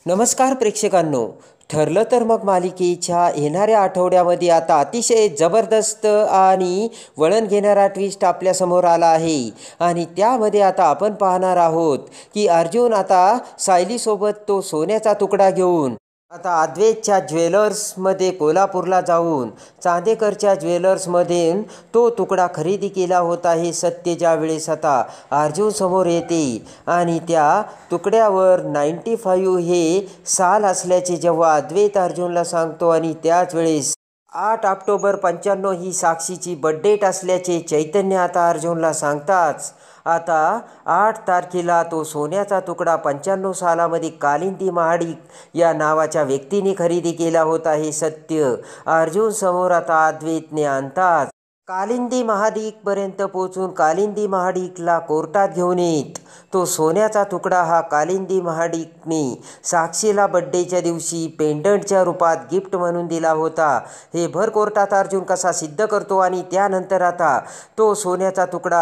नमस्कार प्रेक्षकांनो. ठरलं तर मग मालिकेच्या येणाऱ्या आठवड्यामध्ये आता अतिशय जबरदस्त आणि वळण घेणारा ट्विस्ट आपल्यासमोर आला आहे. आणि त्यामध्ये आता आपण पाहणार आहोत की अर्जुन आता सायलीसोबत तो सोन्याचा तुकडा घेऊन आता अद्वैतच्या ज्वेलर्समध्ये कोल्हापूरला जाऊन चांदेकरच्या ज्वेलर्समध्ये तो तुकडा खरेदी केला होता हे सत्य ज्या वेळेस आता अर्जुन समोर येते आणि त्या तुकड्यावर 95 हे साल असल्याचे जेव्हा अद्वैत अर्जुनला सांगतो आणि त्याच वेळेस 8 ऑक्टोबर 95 ही साक्षीची बर्थडेट असल्याचे चैतन्य आता अर्जुनला सांगताच आता 8 तारखेला तो सोन्याचा तुकडा 95 सालामध्ये कालिंदी महाडिक या नावाच्या व्यक्तीने खरेदी केला होता हे सत्य अर्जुन समोर आता अद्वैतने आणतात. कालिंदी महाडिकपर्यंत पोचून कालिंदी महाडिकला कोर्टात घेऊन येत तो सोन्याचा तुकडा हा कालिंदी महाडिकने साक्षीला बड्डेच्या दिवशी पेंडंटच्या रूपात गिफ्ट म्हणून दिला होता हे भर कोर्टात अर्जुन कसा सिद्ध करतो आणि त्यानंतर आता तो सोन्याचा तुकडा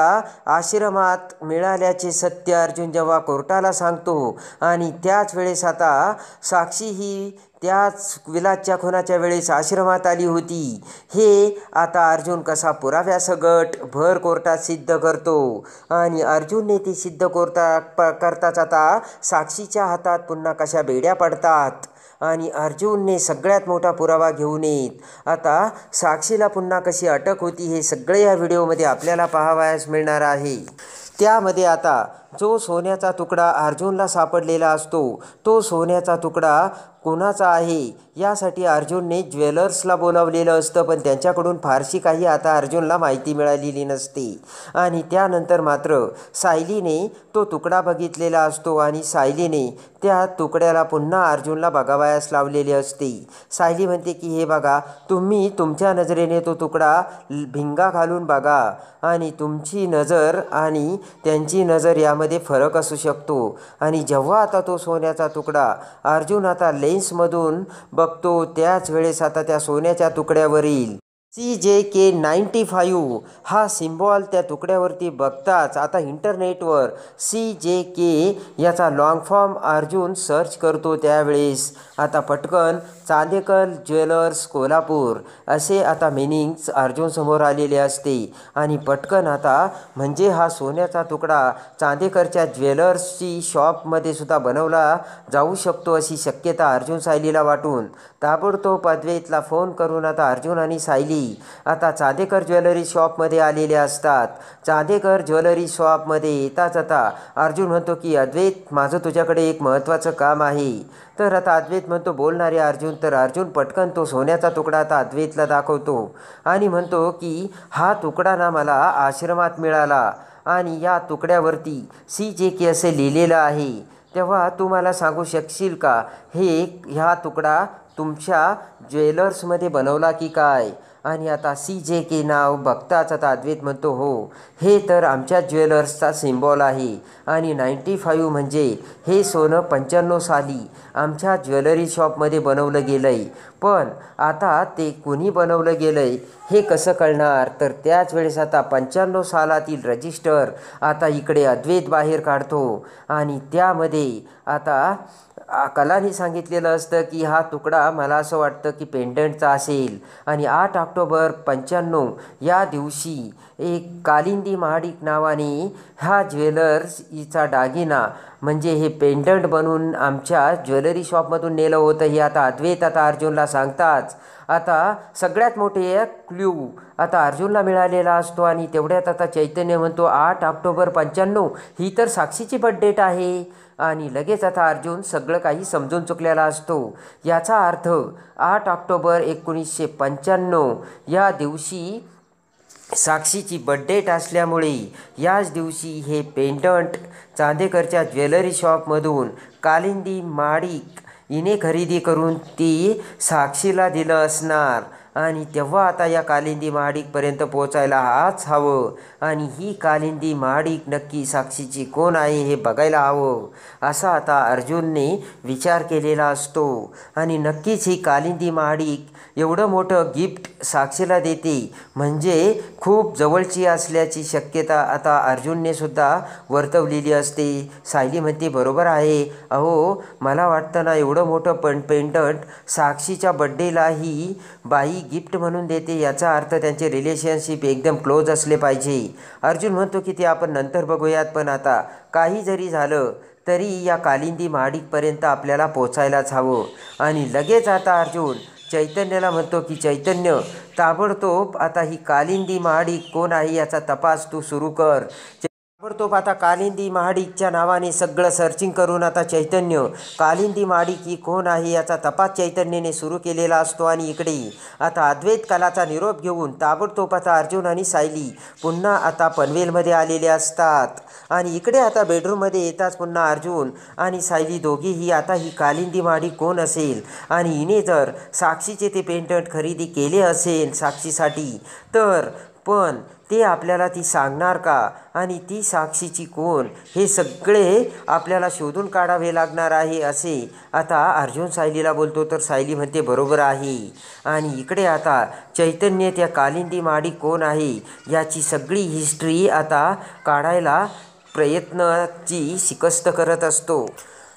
आश्रमात मिळाल्याचे सत्य अर्जुन जेव्हा कोर्टाला सांगतो आणि त्याच वेळेस आता साक्षी ही त्याच विलासच्या खुनाच्या वेळेस आश्रमात आली होती हे आता अर्जुन कसा पुराव्यासकट भर कोर्टात सिद्ध करतो आणि अर्जुनने ते सिद्ध करताच आता साक्षीच्या हातात पुन्हा कशा बेड्या पडतात आणि अर्जुनने सगळ्यात मोठा पुरावा घेऊन येत आता साक्षीला पुन्हा कशी अटक होती हे सगळे या व्हिडिओमध्ये आपल्याला पाहावयास मिळणार आहे. त्यामध्ये आता जो सोन्याचा तुकडा अर्जुनला सापडलेला असतो तो सोन्याचा तुकडा कोणाचा आहे यासाठी अर्जुनने ज्वेलर्सला बोलावलेलं असतं, पण त्यांच्याकडून फारशी काही आता अर्जुनला माहिती मिळालेली नसते. आणि त्यानंतर मात्र सायलीने तो तुकडा बघितलेला असतो आणि सायलीने त्या तुकड्याला पुन्हा अर्जुनला बघावयास लावलेले असते. सायली म्हणते की हे बघा, तुम्ही तुमच्या नजरेने तो तुकडा भिंगा घालून बघा आणि तुमची नजर आणि त्यांची नजर यामध्ये फरक असू शकतो. आणि जेव्हा आता तो सोन्याचा तुकडा अर्जुन आता लेन्समधून बघतो त्याच वेळेस आता त्या सोन्याच्या तुकड्यावरील CJK 95 हा सिम्बॉल त्या तुकड्यावरती बघताच आता इंटरनेटवर CJK याचा लॉंग फॉर्म अर्जुन सर्च करतो. त्यावेळेस आता पटकन चांदेकर ज्वेलर्स कोल्हापूर असे आता मिनिंग्स अर्जुन समोर आलेले असते आणि पटकन आता म्हणजे हा सोन्याचा तुकडा चांदेकरच्या ज्वेलर्सची शॉपमध्ये सुद्धा बनवला जाऊ शकतो अशी शक्यता अर्जुन सायलीला वाटून ताबडतोब अद्वैतला फोन करून आता अर्जुन आणि सायली आता चांदेकर ज्वेलरी शॉपमध्ये आलेले असतात. चांदेकर ज्वेलरी शॉपमध्ये येताच आता अर्जुन म्हणतो की अद्वैत, माझं तुझ्याकडे एक महत्त्वाचं काम आहे. तर आता अद्वैत म्हणतो बोलणारे अर्जुन. तर अर्जुन पटकन तो सोन्याचा तुकडा आता अद्वैतला दाखवतो आणि म्हणतो की हा तुकडा ना मला आश्रमात मिळाला आणि या तुकड्यावरती CJK असे लिहिलेलं आहे. तेव्हा तू मला सांगू शकशील का ह्या तुकडा तुमच्या ज्वेलर्समध्ये बनवला की काय? आणि आता CJK नाव बघताच आता अद्वैत म्हणतो हो, हे तर आमच्या ज्वेलर्सचा सिम्बॉल आहे आणि 95 म्हणजे हे सोनं 95 साली आमच्या ज्वेलरी शॉपमध्ये बनवलं गेलं आहे. पण आता ते कुणी बनवलं गेलं आहे हे कसं कळणार? तर त्याच वेळेस आता 95 सालातील रजिस्टर आता इकडे अद्वैत बाहेर काढतो आणि त्यामध्ये आता कलानी सांगितलेलं असतं की हा तुकडा मला असं वाटतं की पेंडंटचा असेल आणि 8 ऑक्टोबर 95 या दिवशी एक कालिंदी महाडिक नावाने हा ज्वेलर्स हिचा दागिना म्हणजे हे पेंडंट बनवून आमच्या ज्वेलरी शॉपमधून नेलं होतं हे आता अद्वैत आता अर्जुनला सांगताच आता सगळ्यात मोठे एक क्ल्यू आता अर्जुनला मिळालेला असतो. आणि तेवढ्यात आता चैतन्य म्हणतो 8 ऑक्टोबर 95 ही तर साक्षीची बर्थडेट आहे. आणि लगेच आता अर्जुन सगळं काही समजून चुकलेला असतो. याचा अर्थ 8 ऑक्टोबर 1995 या दिवशी साक्षीची बर्थडेट असल्यामुळे याच दिवशी हे पेंडंट चांदेकरच्या ज्वेलरी शॉपमधून कालिंदी महाडिक हिने खरेदी करून ती साक्षीला दिलं असणार. आणि तेव्हा आता या कालिंदी महाडिकपर्यंत पोहोचायला हाच हवं आणि ही कालिंदी महाडिक नक्की साक्षीची कोण आहे हे बघायला हवं असा आता अर्जुनने विचार केलेला असतो. आणि नक्कीच ही कालिंदी महाडिक एवढं मोठं गिफ्ट साक्षीला देते म्हणजे खूप जवळची असल्याची शक्यता आता अर्जुनने सुद्धा वर्तवलेली असते. सायली म्हणते बरोबर आहे, अहो मला वाटतं ना एवढं मोठं पेंडंट साक्षीच्या बड्डेला ही बाई गिफ्ट म्हणून देते, याचा अर्थ त्यांचे रिलेशनशिप एकदम क्लोज असले पाहिजे. अर्जुन म्हणतो की ते आपण नंतर बघूयात, पण आता काही जरी झालं तरी या कालिंदी महाडिकपर्यंत आपल्याला पोचायलाच हवं. आणि लगेच आता अर्जुन चैतन्याला म्हणतो की चैतन्य, ताबडतोब आता ही कालिंदी महाडिक कोण आहे याचा तपास तू सुरू कर. ताबडतोब आता कालिंदी महाडिकच्या नावाने सगळं सर्चिंग करून आता चैतन्य कालिंदी महाडिक ही कोण आहे याचा तपास चैतन्याने सुरू केलेला असतो. आणि इकडे आता अद्वैत कालाचा निरोप घेऊन ताबडतोब आता अर्जुन आणि सायली पुन्हा आता पनवेलमध्ये आलेले असतात. आणि इकडे आता बेडरूममध्ये येताच पुन्हा अर्जुन आणि सायली दोघीही आता ही कालिंदी महाडिक कोण असेल आणि हिने जर साक्षीचे ते पेंडंट खरेदी केले असेल साक्षीसाठी तर पण ते आपल्याला ती सांगणार का आणि ती साक्षीची कोण हे सगळे आपल्याला शोधून काढावे लागणार आहे असे आता अर्जुन सायलीला बोलतो. तर सायली म्हणते बरोबर आहे. आणि इकडे आता चैतन्य त्या कालिंदी महाडिक कोण आहे याची सगळी हिस्ट्री आता काढायला प्रयत्नाची शिकस्त करत असतो.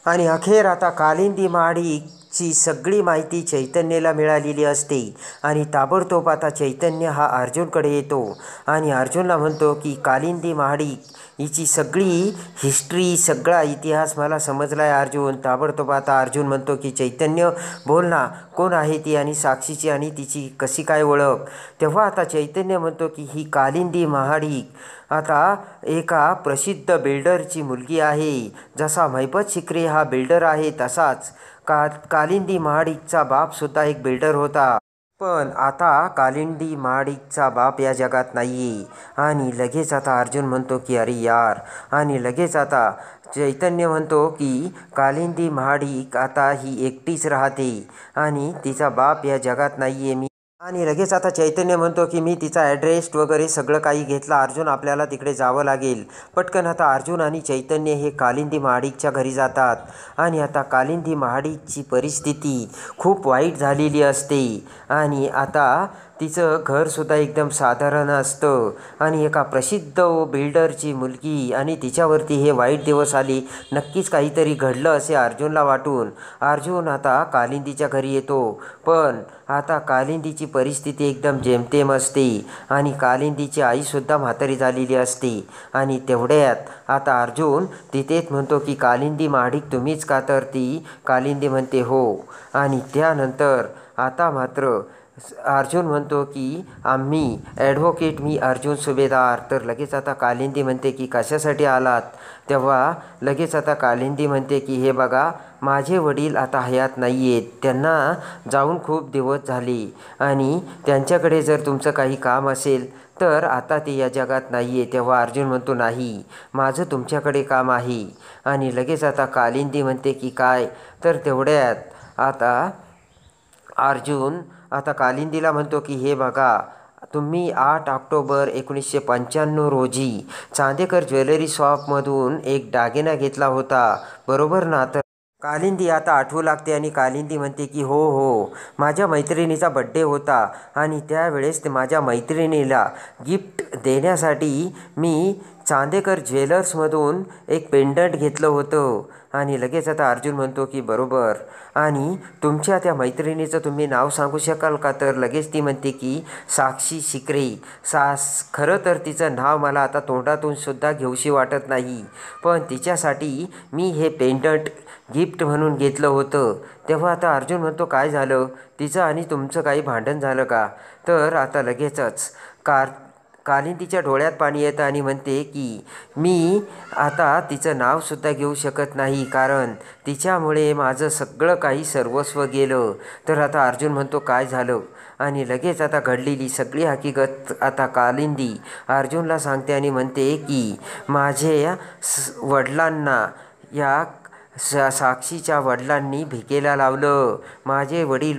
आणि अखेर आता कालिंदी महाडिकची सगळी माहिती चैतन्याला मिळालेली असते. आणि ताबडतोब आता चैतन्य हा अर्जुनकडे येतो आणि अर्जुनला म्हणतो की कालिंदी महाडिक हिची सगळी हिस्ट्री सगळा इतिहास मला समजला आहे अर्जुन. ताबडतोब आता अर्जुन म्हणतो की चैतन्य बोल ना, कोण आहे ती आणि साक्षीची आणि तिची कशी काय ओळख. तेव्हा आता चैतन्य म्हणतो की ही कालिंदी महाडिक आता एका प्रसिद्ध बिल्डरची मुलगी आहे. जसा महिपत शिक्रे हा बिल्डर आहे तसाच कालिंदी महाडिकचा बापसुद्धा एक बिल्डर होता. पण आता कालिंदी महाडिकचा बाप या जगात नाही आहे. आणि लगेच आता अर्जुन म्हणतो की अरे यार. आणि लगेच आता चैतन्य म्हणतो की कालिंदी महाडिक आता ही एकटीच राहते आणि तिचा बाप या जगात नाही आहे. आणि लगेच आता चैतन्य म्हणतो की मी तिचा ॲड्रेस वगैरे सगळं काही घेतला अर्जुन, आपल्याला तिकडे जावं लागेल. पटकन आता अर्जुन आणि चैतन्य हे कालिंदी महाडिकच्या घरी जातात. आणि आता कालिंदी महाडिकची परिस्थिती खूप वाईट झालेली असते आणि आता तिचं घरसुद्धा एकदम साधारण असतं आणि एका प्रसिद्ध बिल्डरची मुलगी आणि तिच्यावरती हे वाईट दिवस आले, नक्कीच काहीतरी घडलं असे अर्जुनला वाटून अर्जुन आता कालिंदीच्या घरी येतो. पण आता कालिंदीची परिस्थिती एकदम जेमतेम असते आणि कालिंदीची आईसुद्धा म्हातारी झालेली असते. आणि तेवढ्यात आता अर्जुन तिथेच म्हणतो की कालिंदी महाडिक तुम्हीच का. तर ती कालिंदी म्हणते हो. आणि त्यानंतर आता मात्र अर्जुन म्हणतो की आम्ही ॲडव्होकेट, मी अर्जुन सुभेदार. तर लगेच आता कालिंदी म्हणते की कशासाठी आलात. तेव्हा लगेच आता कालिंदी म्हणते की हे बघा माझे वडील आता हयात नाही आहेत, त्यांना जाऊन खूप दिवस झाले आणि त्यांच्याकडे जर तुमचं काही काम असेल तर आता ते या जगात नाही आहे. तेव्हा अर्जुन म्हणतो नाही, माझं तुमच्याकडे काम आहे. आणि लगेच आता कालिंदी म्हणते की काय. तर तेवढ्यात आता अर्जुन आता कालिंदीला म्हणतो की हे बघा तुम्ही 8 ऑक्टोबर 1995 रोजी चांदेकर ज्वेलरी शॉपमधून एक दागिना घेतला होता, बरोबर ना. तर कालिंदी आता आठवू लागते आणि कालिंदी म्हणते की हो हो, माझ्या मैत्रिणीचा बड्डे होता आणि त्यावेळेस माझ्या मैत्रिणीला गिफ्ट देण्यासाठी मी चांदेकर ज्वेलर्समधून एक पेंडंट घेतलं होतं. आणि लगेच आता अर्जुन म्हणतो की बरोबर. आणि तुमच्या त्या मैत्रिणीचं तुम्ही नाव सांगू शकाल का. तर लगेच ती म्हणते की साक्षी शिक्रे. खरं तर तिचं नाव मला आता तोंडातून सुद्धा घेऊशी वाटत नाही, पण तिच्यासाठी मी हे पेंडंट गिफ्ट म्हणून घेतलं होतं. तेव्हा आता अर्जुन म्हणतो काय झालं, तिचं आणि तुमचं काही भांडण झालं का. तर आता लगेचच कालिंदीच्या डोळ्यात पाणी येतं आणि म्हणते की मी आता तिचं नावसुद्धा घेऊ शकत नाही, कारण तिच्यामुळे माझं सगळं काही सर्वस्व गेलं. तर आता अर्जुन म्हणतो काय झालं. आणि लगेच आता घडलेली सगळी हकीकत आता कालिंदी अर्जुनला सांगते आणि म्हणते की माझ्या वडिलांना या साक्षीच्या वडिलांनी भिकेला लावलं. माझे वडील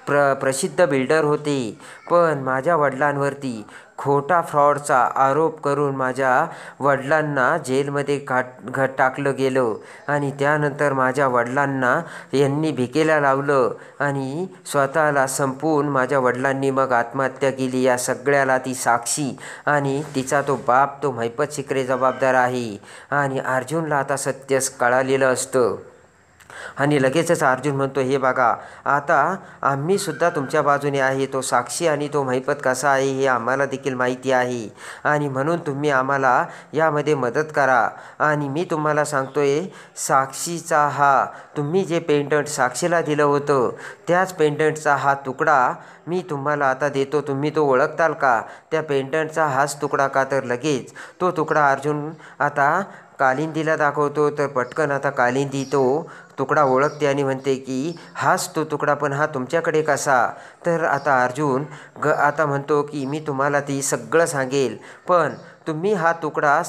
प्रसिद्ध बिल्डर होते, पण माझ्या वडिलांवरती खोटा फ्रॉडचा आरोप करून माझ्या वडिलांना जेलमध्ये टाकलं गेलं आणि त्यानंतर माझ्या वडिलांना यांनी भिकेला लावलं आणि स्वतःला संपवून माझ्या वडिलांनी मग आत्महत्या केली. या सगळ्याला ती साक्षी आणि तिचा तो बाप तो महिपत शिकरे जबाबदार आहे. आणि अर्जुनला आता सत्य कळालेलं असतं आणि लगेचच अर्जुन म्हणतो, हे बघा आता आम्हीसुद्धा तुमच्या बाजूने आहे. तो साक्षी आणि तो महिपत कसा आहे हे आम्हाला देखील माहिती आहे आणि म्हणून तुम्ही आम्हाला यामध्ये मदत करा. आणि मी तुम्हाला सांगतोय, साक्षीचा हा तुम्ही जे पेंडंट साक्षीला दिलं होतं त्याच पेंडंटचा हा तुकडा मी तुम्हाला आता देतो. तुम्ही तो ओळखताल का? त्या पेंडंटचा हाच तुकडा का? तर लगेच तो तुकडा अर्जुन आता कालिंदीला दाखवतो. तर पटकन आता कालिंदी तो तुकडा ओळखते आणि म्हणते की हाच तो तुकडा, पण हा तुमच्याकडे कसा? तर आता अर्जुन आता म्हणतो की मी तुम्हाला ती सगळं सांगेल, पण तुम्ही हा तुकडा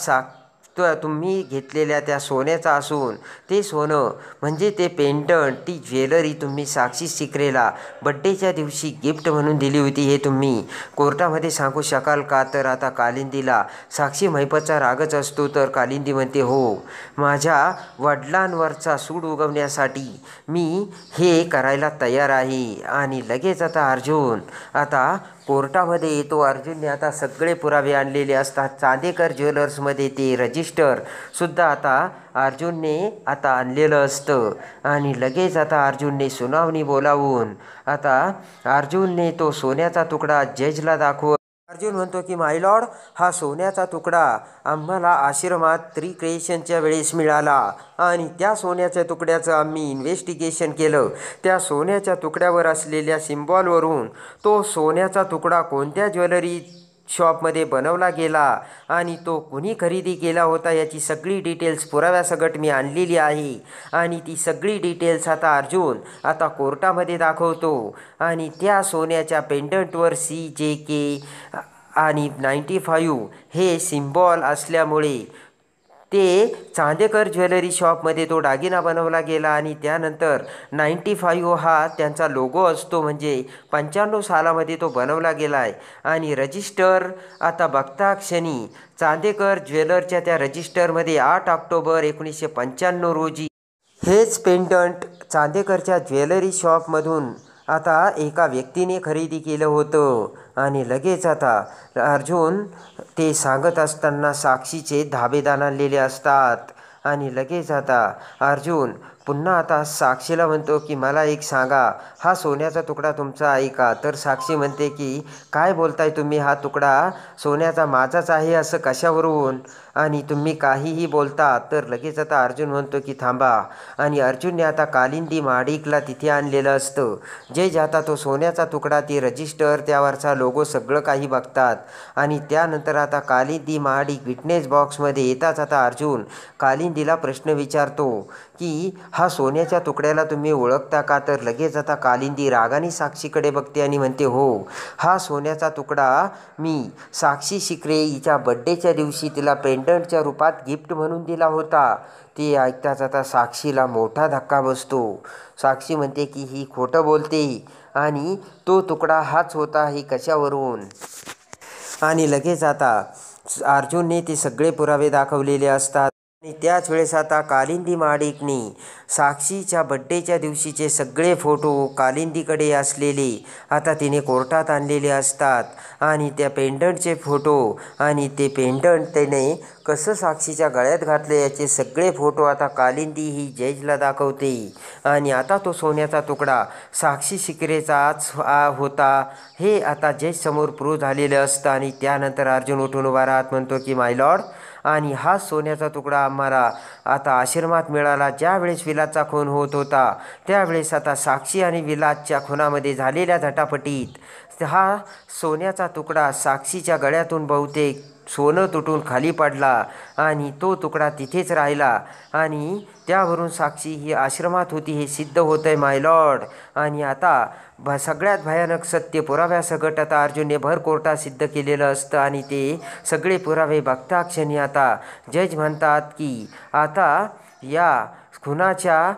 तुम्ही घेतलेल्या त्या सोन्याचा असून ते सोनं म्हणजे ते पेंडंट ती ज्वेलरी तुम्ही साक्षी शिकरेला बड्डेच्या दिवशी गिफ्ट म्हणून दिली होती हे तुम्ही कोर्टामध्ये सांगू शकाल का? तर आता कालिंदीला साक्षी महिपतचा रागच असतो. तर कालिंदी म्हणते, हो, माझ्या वडिलांवरचा सूड उगवण्यासाठी मी हे करायला तयार आहे. आणि लगेच आता अर्जुन आता कोर्टामध्ये येतो. अर्जुनने आता सगळे पुरावे आणलेले असतात. चांदेकर ज्वेलर्समध्ये ते रजिस्टरसुद्धा आता अर्जुनने आता आणलेलं असतं आणि लगेच आता अर्जुनने सुनावणी बोलावून आता अर्जुनने तो सोन्याचा तुकडा जजला दाखवत अर्जुन म्हणतो की माय लॉर्ड, हा सोन्याचा तुकडा आम्हाला आश्रमात ट्री क्रिएशनच्या वेळेस मिळाला आणि त्या सोन्याच्या तुकड्याचं आम्ही इन्व्हेस्टिगेशन केलं. त्या सोन्याच्या तुकड्यावर असलेल्या सिम्बॉलवरून तो सोन्याचा तुकडा कोणत्या ज्वेलरी शॉपमध्ये बनवला गेला आणि तो कुणी खरेदी केला होता याची सगळी डिटेल्स पुराव्यासकट मी आणलेली आहे. आणि ती सगळी डिटेल्स आता अर्जुन आता कोर्टामध्ये दाखवतो. आणि त्या सोन्याच्या पेंडंटवर CJK आणि 95 हे सिम्बॉल असल्यामुळे ते चांदेकर ज्वेलरी शॉपमध्ये तो दागिना बनवला गेला आणि त्यानंतर 95 हा त्यांचा लोगो असतो, म्हणजे 95 सालामध्ये तो बनवला गेला आहे. आणि रजिस्टर आता बघता क्षणी चांदेकर ज्वेलरच्या त्या रजिस्टरमध्ये 8 ऑक्टोबर 1995 रोजी हेच पेंडंट चांदेकरच्या ज्वेलरी शॉपमधून आता एका व्यक्तीने खरेदी केलं होतं. आणि लगेच आता अर्जुन ते सांगत असताना साक्षीचे धाबेदार आणलेले असतात. आणि लगेच आता अर्जुन पुन्हा आता साक्षीला म्हणतो की मला एक सांगा, हा सोन्याचा तुकडा तुमचा आहे का? तर साक्षी म्हणते की काय बोलताय तुम्ही, हा तुकडा सोन्याचा माझाच आहे असं कशावरून? आणि तुम्ही काहीही बोलता. तर लगेच आता अर्जुन म्हणतो की थांबा. आणि अर्जुनने आता कालिंदी माडिकला तिथे आणलेलं असतं. जे आता तो सोन्याचा तुकडा, ती रजिस्टर, त्यावरचा लोगो सगळं काही बघतात. आणि त्यानंतर आता कालिंदी माडिक विटनेस बॉक्समध्ये येताच आता अर्जुन कालिंदीला प्रश्न विचारतो की हा सोन्याच्या तुकड्याला तुम्ही ओळखता का? तर लगेच आता कालिंदी रागाने साक्षीकडे बघते आणि म्हणते, हो, हा सोन्याचा तुकडा मी साक्षी शिकरे हिच्या बड्डेच्या दिवशी तिला पेंडंटच्या रूपात गिफ्ट म्हणून दिला होता. ते ऐकताच आता साक्षीला मोठा धक्का बसतो. साक्षी म्हणते की ही खोटं बोलते आणि तो तुकडा हाच होता, हे कशावरून? आणि लगेच आता अर्जुनने ते सगळे पुरावे दाखवलेले असतात. आणि त्याच वेळेस आता कालिंदी माडिकने साक्षीच्या बड्डेच्या दिवशीचे सगळे फोटो कालिंदीकडे असलेले आता तिने कोर्टात आणलेले असतात. आणि त्या पेंडंटचे फोटो आणि ते पेंडंट त्याने कसं साक्षीच्या गळ्यात घातले याचे सगळे फोटो आता कालिंदी ही जजला दाखवते. आणि आता तो सोन्याचा तुकडा साक्षी शिकरेचाच होता हे आता जज समोर प्रूव्ह झालेलं असतं. आणि त्यानंतर अर्जुन उठून उभा राहत म्हणतो की माय लॉर्ड, आणि हा सोन्याचा तुकडा आम्हाला आता आश्रमात मिळाला. ज्यावेळेस विलासचा खून होत होता त्यावेळेस आता साक्षी आणि विलासच्या खुनामध्ये झालेल्या झटापटीत हा सोन्याचा तुकडा साक्षीच्या गळ्यातून बहुतेक सोनं तुटून खाली पडला आणि तो तुकडा तिथेच राहिला आणि त्यावरून साक्षी ही आश्रमात होती हे सिद्ध होतं आहे माय लॉर्ड. आणि आता सगळ्यात भयानक सत्य पुराव्यासकट आता अर्जुनने भर कोर्टात सिद्ध केलेलं असतं. आणि ते सगळे पुरावे बघता क्षणी आता जज म्हणतात की आता या खुनाच्या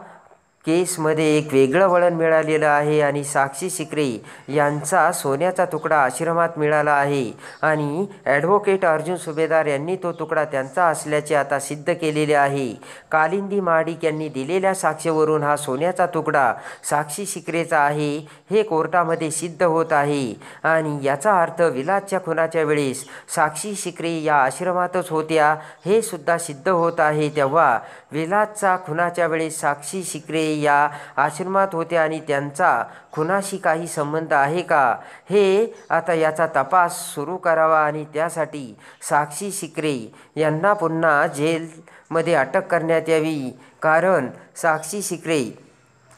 केसमध्ये एक वेगळं वळण मिळालेलं आहे आणि साक्षी शिकरे यांचा सोन्याचा तुकडा आश्रमात मिळाला आहे आणि ॲडव्होकेट अर्जुन सुभेदार यांनी तो तुकडा त्यांचा असल्याचे आता सिद्ध केलेले आहे. कालिंदी महाडिक यांनी दिलेल्या साक्षीवरून हा सोन्याचा तुकडा साक्षी शिकरेचा आहे हे कोर्टामध्ये सिद्ध होत आहे आणि याचा अर्थ विलासच्या खुनाच्या वेळेस साक्षी शिकरे या आश्रमातच होत्या हे सुद्धा सिद्ध होत आहे. तेव्हा विलासचा खुनाच्या वेळेस साक्षी शिकरे या आश्रमात होत्या आणि त्यांचा खुनाशी काही संबंध आहे का हे आता याचा तपास सुरू करावा आणि त्यासाठी साक्षी शिकरे यांना पुन्हा जेलमध्ये अटक करण्यात यावी. कारण साक्षी शिकरे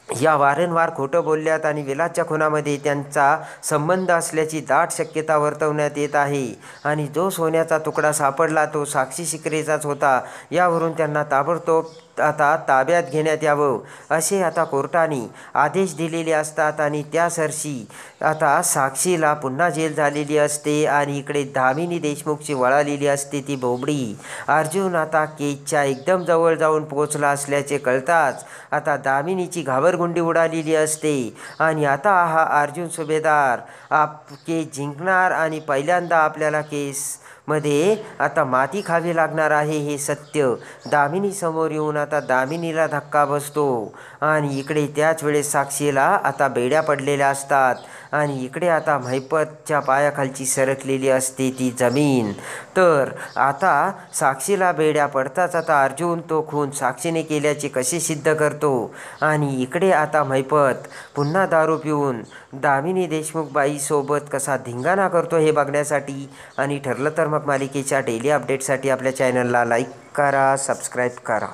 या वारंवार खोटं बोलल्यात आणि विलासच्या खुनामध्ये त्यांचा संबंध असल्याची दाट शक्यता वर्तवण्यात येत आहे आणि जो सोन्याचा तुकडा सापडला तो साक्षी शिकरेचाच होता. यावरून त्यांना ताबडतोब आता ताब्यात घेण्यात यावं असे आता कोर्टाने आदेश दिलेले असतात आणि त्यासरशी आता साक्षीला पुन्हा जेल झालेली असते आणि इकडे दामिनी देशमुखची वळालेली असते ती बोबडी. अर्जुन आता केसच्या एकदम जवळ जाऊन पोहोचला असल्याचे कळताच आता दामिनीची घाबरगुंडी उडालेली असते आणि आता हा अर्जुन सुभेदार केस जिंकणार आणि पहिल्यांदा आपल्याला केसमध्ये आता माती खावी लागणार आहे हे सत्य दामिनी समोर येऊन आता दामिनीला धक्का बसतो आणि इकडे त्याच वेळेस साक्षीला आता बेड्या पडलेल्या असतात आणि इकडे आता महिपतच्या पायाखालची सरकलेली असते ती जमीन. तर आता साक्षीला बेड्या पडताच आता अर्जुन तो खून साक्षीने केल्याचे कसे सिद्ध करतो आणि इकडे आता महिपत पुन्हा दारू पिऊन दामिनी देशमुख बाईसोबत कसा धिंगाणा करतो हे बघण्यासाठी आणि ठरलं तर मग मालिकेच्या डेली अपडेटसाठी आपल्या चॅनलला लाईक करा, सबस्क्राईब करा.